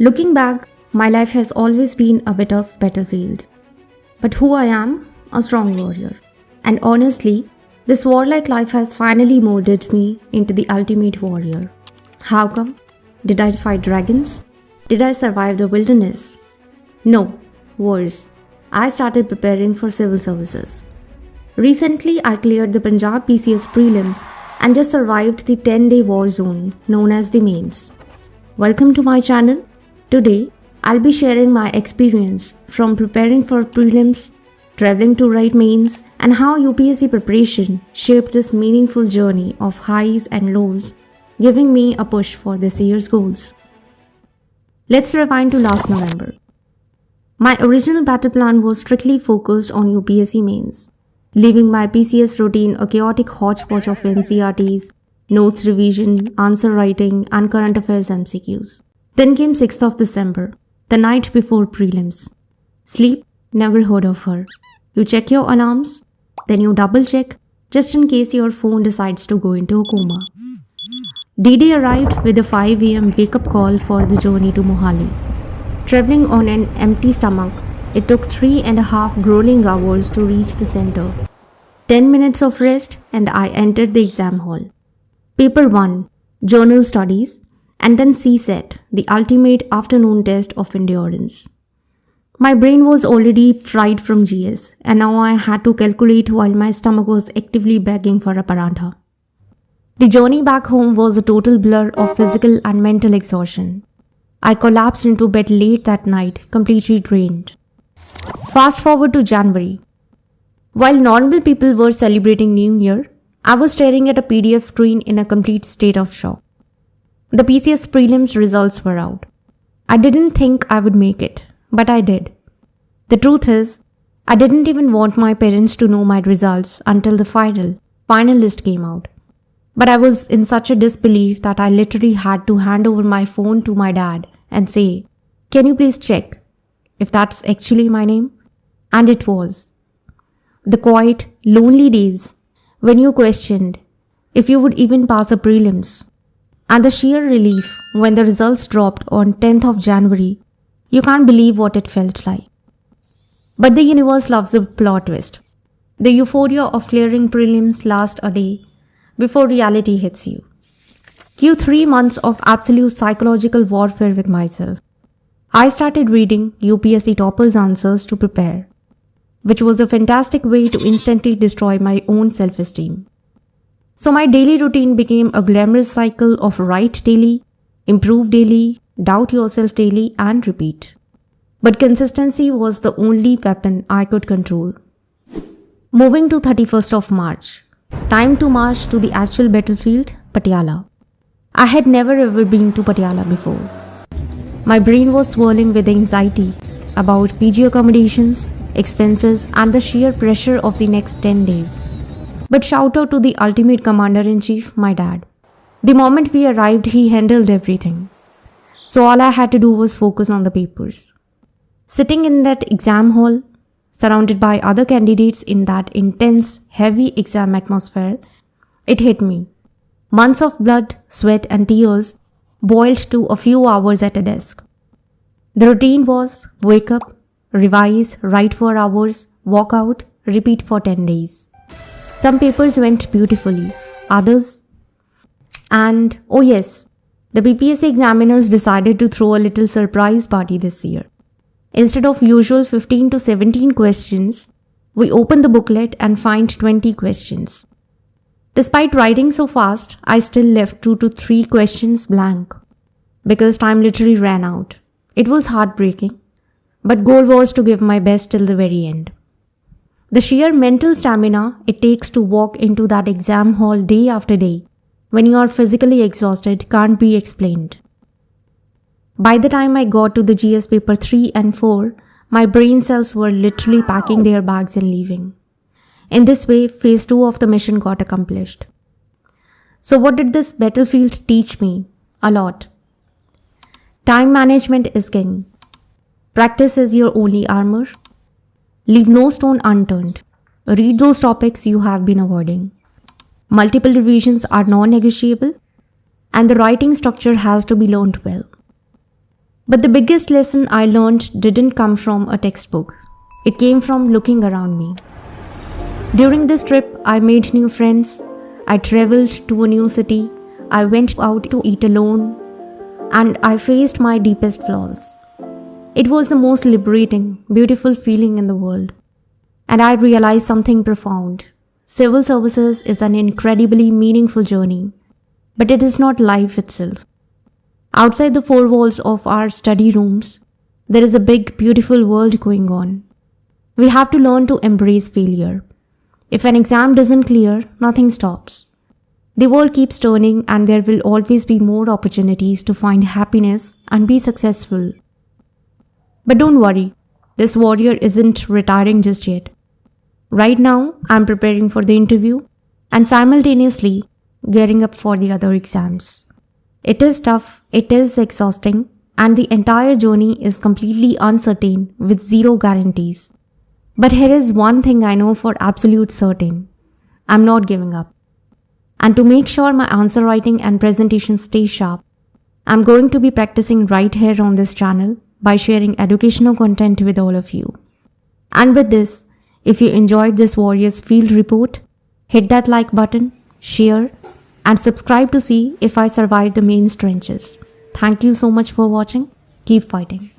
Looking back, my life has always been a bit of battlefield. But who I am? A strong warrior. And honestly, this warlike life has finally molded me into the ultimate warrior. How come? Did I fight dragons? Did I survive the wilderness? No, worse. I started preparing for civil services. Recently, I cleared the Punjab PCS prelims and just survived the 10-day war zone known as the mains. Welcome to my channel. Today, I'll be sharing my experience from preparing for prelims, traveling to write mains, and how UPSC preparation shaped this meaningful journey of highs and lows, giving me a push for this year's goals. Let's rewind to last November. My original battle plan was strictly focused on UPSC mains, leaving my PCS routine a chaotic hodgepodge of NCERTs, notes revision, answer writing, and current affairs MCQs. Then came 6th of December, the night before prelims. Sleep? Never heard of her. You check your alarms, then you double check, just in case your phone decides to go into a coma. D-Day arrived with a 5 AM wake-up call for the journey to Mohali. Traveling on an empty stomach, it took 3.5 grueling hours to reach the center. 10 minutes of rest and I entered the exam hall. Paper 1, Journal Studies, and then CSET, the ultimate afternoon test of endurance. My brain was already fried from GS, and now I had to calculate while my stomach was actively begging for a parantha. The journey back home was a total blur of physical and mental exhaustion. I collapsed into bed late that night, completely drained. Fast forward to January. While normal people were celebrating New Year, I was staring at a PDF screen in a complete state of shock. The PCS prelims results were out. I didn't think I would make it, but I did. The truth is, I didn't even want my parents to know my results until the final list came out. But I was in such a disbelief that I literally had to hand over my phone to my dad and say, "Can you please check if that's actually my name?" And it was. The quiet, lonely days when you questioned if you would even pass a prelims. And the sheer relief when the results dropped on 10th of January, you can't believe what it felt like. But the universe loves a plot twist. The euphoria of clearing prelims lasts a day before reality hits you. Cue 3 months of absolute psychological warfare with myself. I started reading UPSC toppers' answers to prepare, which was a fantastic way to instantly destroy my own self-esteem. So my daily routine became a glamorous cycle of write daily, improve daily, doubt yourself daily, and repeat. But consistency was the only weapon I could control. Moving to 31st of March. Time to march to the actual battlefield, Patiala. I had never ever been to Patiala before. My brain was swirling with anxiety about PG accommodations, expenses, and the sheer pressure of the next 10 days. But shout out to the ultimate commander-in-chief, my dad. The moment we arrived, he handled everything. So all I had to do was focus on the papers. Sitting in that exam hall, surrounded by other candidates in that intense, heavy exam atmosphere, it hit me. Months of blood, sweat, and tears boiled to a few hours at a desk. The routine was wake up, revise, write for hours, walk out, repeat for 10 days. Some papers went beautifully, others. And, oh yes, the PPSC examiners decided to throw a little surprise party this year. Instead of usual 15 to 17 questions, we opened the booklet and find 20 questions. Despite writing so fast, I still left 2 to 3 questions blank because time literally ran out. It was heartbreaking, but goal was to give my best till the very end. The sheer mental stamina it takes to walk into that exam hall day after day when you are physically exhausted can't be explained. By the time I got to the GS paper 3 and 4, my brain cells were literally packing their bags and leaving. In this way, phase 2 of the mission got accomplished. So what did this battlefield teach me? A lot. Time management is king. Practice is your only armor. Leave no stone unturned. Read those topics you have been avoiding. Multiple revisions are non-negotiable, and the writing structure has to be learned well. But the biggest lesson I learned didn't come from a textbook. It came from looking around me. During this trip, I made new friends. I traveled to a new city. I went out to eat alone. And I faced my deepest flaws. It was the most liberating, beautiful feeling in the world. And I realized something profound. Civil services is an incredibly meaningful journey, but it is not life itself. Outside the four walls of our study rooms, there is a big, beautiful world going on. We have to learn to embrace failure. If an exam doesn't clear, nothing stops. The world keeps turning and there will always be more opportunities to find happiness and be successful. But don't worry, this warrior isn't retiring just yet. Right now, I'm preparing for the interview and simultaneously gearing up for the other exams. It is tough, it is exhausting, and the entire journey is completely uncertain with zero guarantees. But here is one thing I know for absolute certain. I'm not giving up. And to make sure my answer writing and presentation stay sharp, I'm going to be practicing right here on this channel by sharing educational content with all of you. And with this, if you enjoyed this Warriors Field Report, hit that like button, share, and subscribe to see if I survive the main trenches. Thank you so much for watching. Keep fighting.